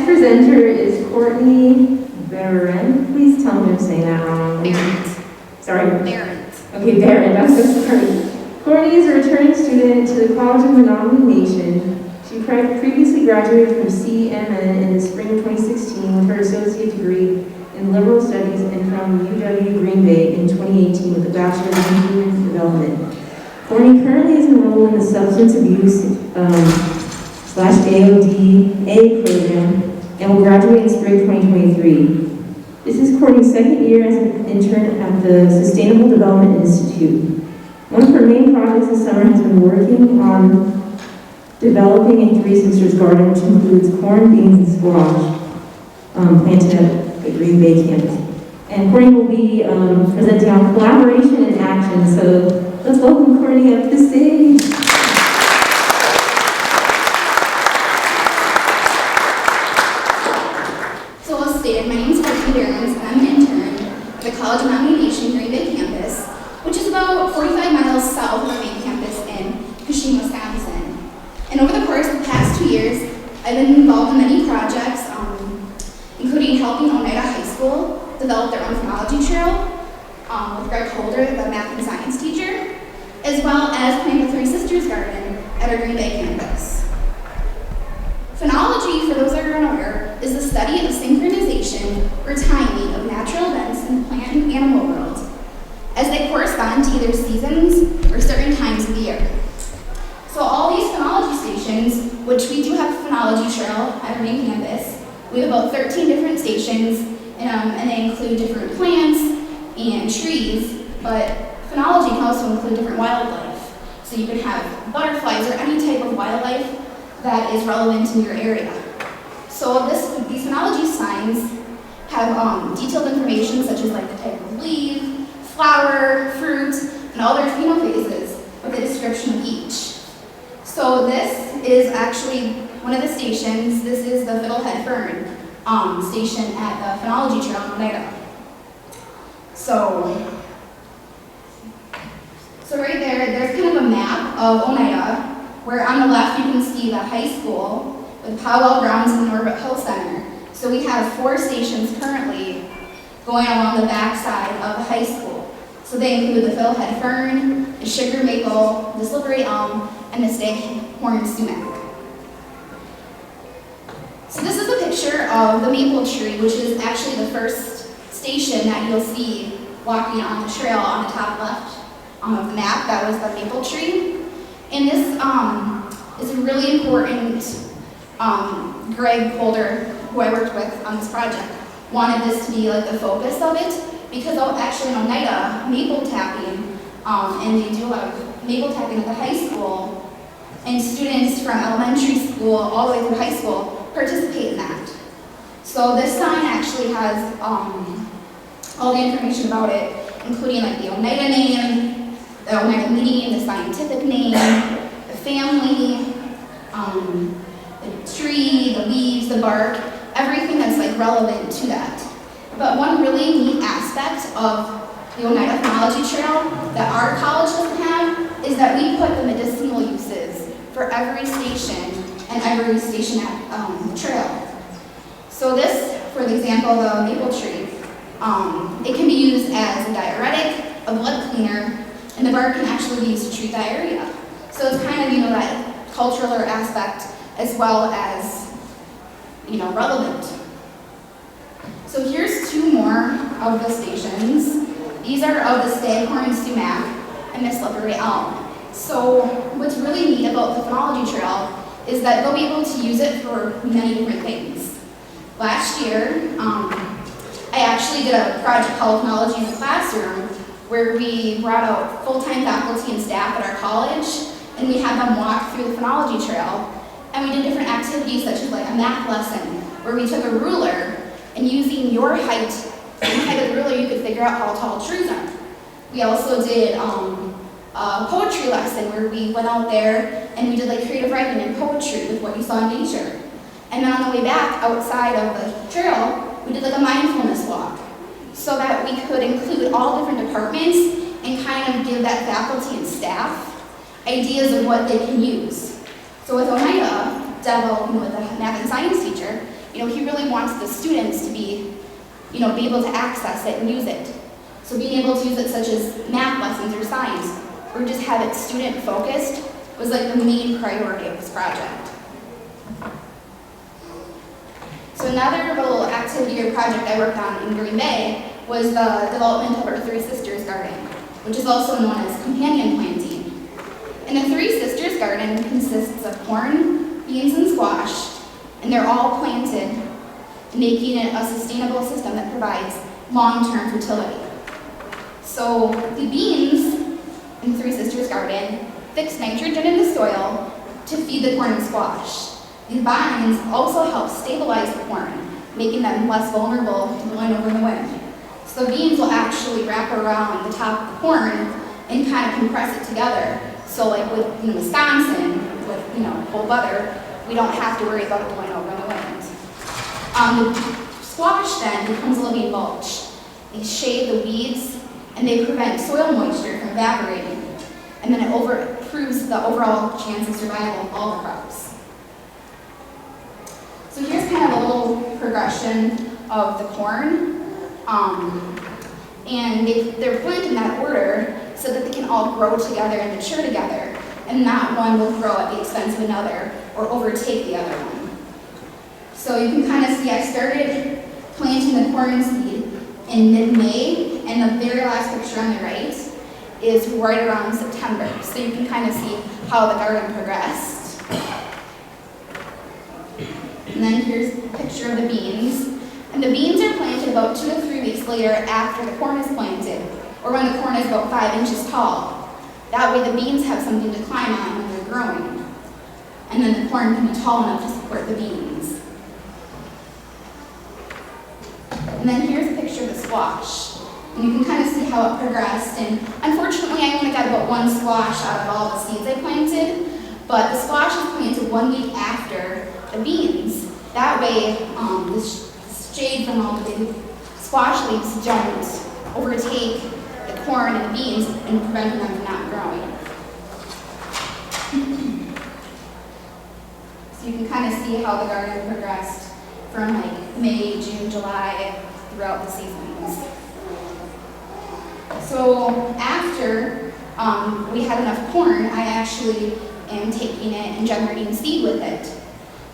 presenter is Courtney Behrendt. Please tell me I'm saying that wrong. Behrendt. Sorry? Behrendt. Okay, Behrendt, I'm so sorry. Courtney is a returning student to the College of Denomination. She previously graduated from CMN in the spring of 2016 with her associate degree in liberal studies and from UW Green Bay in 2018 with a bachelor's in human development. Courtney currently is enrolled in the substance abuse / AODA program and will graduate in spring 2023. This is Courtney's second year as an intern at the Sustainable Development Institute. One of her main projects this summer has been working on developing a Three Sisters garden, which includes corn, beans, and squash planted at the Green Bay campus. And Courtney will be presenting on collaboration and action. So let's welcome Courtney up to the stage. So as stated, my name is Courtney Behrendt, and I'm an intern at the College of Denomination Green Bay campus, which is about 45 miles south of our main campus in Cushing, Wisconsin. And over the course of the past 2 years, I've been involved in many projects, including helping Oneida High School develop their own phenology trail with Greg Holder, the math and science teacher, as well as planting the Three Sisters garden at our Green Bay campus. Phenology, for those that are unaware, is the study of synchronization or timing of natural events in the plant and animal world as they correspond to either seasons or certain times of the year. So all these phenology stations, which we do have a phenology trail at our main campus, we have about 13 different stations, and they include different plants and trees, but phenology can also include different wildlife. So you could have butterflies or any type of wildlife that is relevant in your area. So these phenology signs have detailed information such as like the type of leaf, flower, fruit, and all their phenophases with a description of each. So this is actually one of the stations. This is the Fiddlehead Fern station at the Phenology Trail in Oneida. So right there's kind of a map of Oneida, where on the left you can see the high school with Powell Grounds and Norbert Hill Center. So we have 4 stations currently going along the back side of the high school. So they include the Fiddlehead Fern, the Sugar Maple, the Slippery Elm, and the Staghorn Sumac. So this is a picture of the maple tree, which is actually the first station that you'll see walking on the trail on the top left of the map. That was the maple tree. And this is a really important, Greg Holder, who I worked with on this project, wanted this to be like the focus of it, because actually in Oneida, maple tapping, and they do a lot of maple tapping at the high school, and students from elementary school all the way through high school participate in that. So this sign actually has all the information about it, including like the Oneida name, the Oneida meaning, the scientific name, the family, the tree, the leaves, the bark, everything that's like relevant to that. But one really neat aspect of the Oneida Phenology Trail that our college doesn't have is that we put the medicinal uses for every station and every station at the trail. So this, for the example, the maple tree, it can be used as a diuretic, a blood cleaner, and the bark can actually be used to treat diarrhea. So it's kind of, that cultural aspect as well as, relevant. So here's 2 more of the stations. These are of the Staghorn Sumac and the Slippery Elm. So what's really neat about the Phenology Trail is that they'll be able to use it for many different things. Last year, I actually did a project called Phenology in the Classroom, where we brought out full-time faculty and staff at our college, and we had them walk through the Phenology Trail, and we did different activities such as like a math lesson, where we took a ruler, and using your height and the height of the ruler, you could figure out how tall trees are. We also did a poetry lesson where we went out there and we did like creative writing and poetry with what you saw in nature. And then on the way back outside of the trail, we did like a mindfulness walk so that we could include all different departments and kind of give that faculty and staff ideas of what they can use. So with Oneida, developing with a math and science teacher, he really wants the students to be able to access it and use it. So being able to use it such as math lessons or science, or just have it student focused, was like the main priority of this project. So another little activity or project I worked on in Green Bay was the development of our Three Sisters Garden, which is also known as companion planting. And the Three Sisters Garden consists of corn, beans, and squash, and they're all planted, making it a sustainable system that provides long-term fertility. So the beans in the Three Sisters Garden fix nitrogen in the soil to feed the corn and squash. These vines also help stabilize the corn, making them less vulnerable to blowing over in the wind. So the beans will actually wrap around the top of the corn and kind of compress it together. So like with Wisconsin, with cold weather, we don't have to worry about it blowing over in the wind. The squash then becomes living mulch. They shade the weeds and they prevent soil moisture from evaporating. And then it improves the overall chance of survival of all the crops. So here's kind of a little progression of the corn. And they're planted in that order so that they can all grow together and mature together. And not one will grow at the expense of another or overtake the other one. So you can kind of see I started planting the corn seed in mid-May, and the very last picture on the right is right around September. So you can kind of see how the garden progressed. And then here's a picture of the beans. And the beans are planted about 2 to 3 weeks later after the corn is planted, or when the corn is about 5 inches tall. That way the beans have something to climb on when they're growing. And then the corn can be tall enough to support the beans. And then here's a picture of the squash. And you can kind of see how it progressed. And unfortunately, I only got about 1 squash out of all the seeds I planted. But the squash is planted 1 week after the beans. That way, the shade from all the big squash leaves don't overtake the corn and the beans and prevent them from not growing. So you can kind of see how the garden progressed from like May, June, July, throughout the seasons. So after we had enough corn, I actually am taking it and generating seed with it.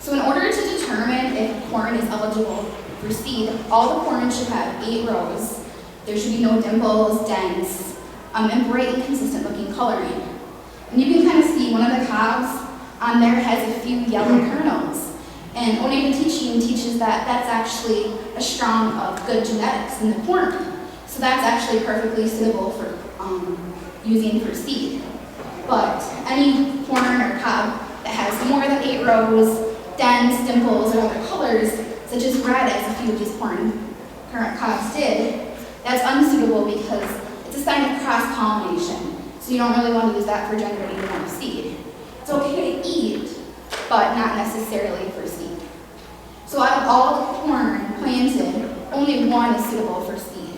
So in order to determine if corn is eligible for seed, all the corn should have 8 rows. There should be no dimples, dents, and bright and consistent looking coloring. And you can kind of see one of the cobs on there has a few yellow kernels. And Oneida teaches that that's actually a strong of good genetics in the corn. So that's actually perfectly suitable for using for seed. But any corn or cob that has more than 8 rows, dents, dimples, or other colors, such as red, as a few of these current cobs did, that's unsuitable because it's a sign of cross-pollination. So you don't really want to use that for generating more seed. It's okay to eat, but not necessarily for seed. So out of all the corn planted, only 1 is suitable for seed.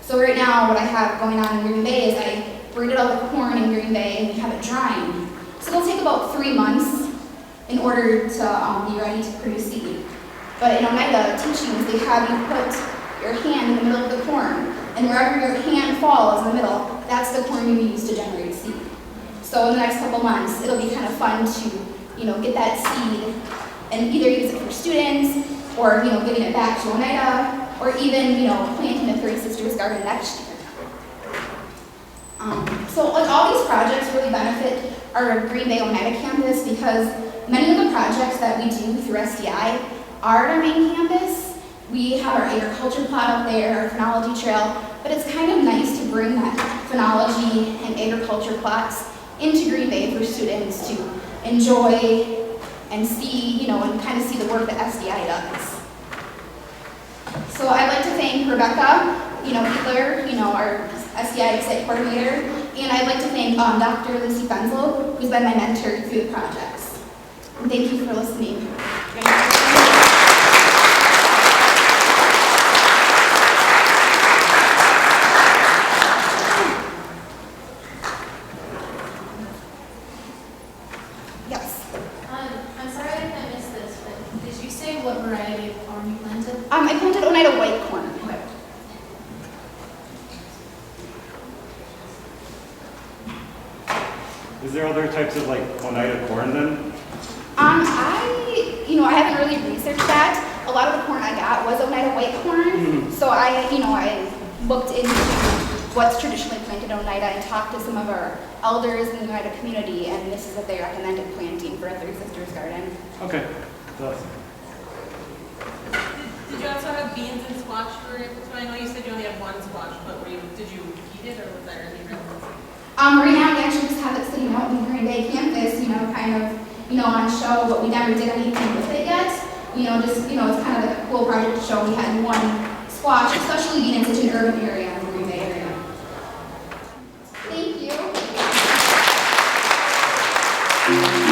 So right now, what I have going on in Green Bay is I braided all the corn in Green Bay and we have it drying. So it'll take about 3 months in order to be ready to produce seed. But in Oneida teachings, they have you put your hand in the middle of the corn, and wherever your hand falls in the middle, that's the corn you use to generate seed. So in the next couple months, it'll be kind of fun to get that seed and either use it for students, or giving it back to Oneida, or even planting a Three Sisters garden next year. So like all these projects really benefit our Green Bay Oneida campus because many of the projects that we do through SDI are at our main campus. We have our agriculture plot up there, our phenology trail, but it's kind of nice to bring that phenology and agriculture plots into Green Bay for students to enjoy and see, and kind of see the work that SDI does. So I'd like to thank Rebecca, Hitler, our SDI site coordinator, and I'd like to thank Dr. Lucy Fenzel, who's been my mentor through the projects. And thank you for listening. I'm sorry if I missed this, but did you say what variety of Oneida white corn. Is there other types of like Oneida corn then? I haven't really researched that. A lot of the corn I got was Oneida white corn. So I looked into what's traditionally planted in Oneida and talked to some of our elders in the Oneida community, and this is what they recommended planting for a Three Sisters garden. Okay. That's awesome. Did you also have beans and squash for it? So I know you said you only have one squash, but did you heat it or was there any reference? Right now we actually just have it sitting out in the Green Bay campus, kind of, on show, but we never did anything with it yet. It's kind of like a cool project to show we had one squash, especially being in such an urban area in the Green Bay area. Thank you.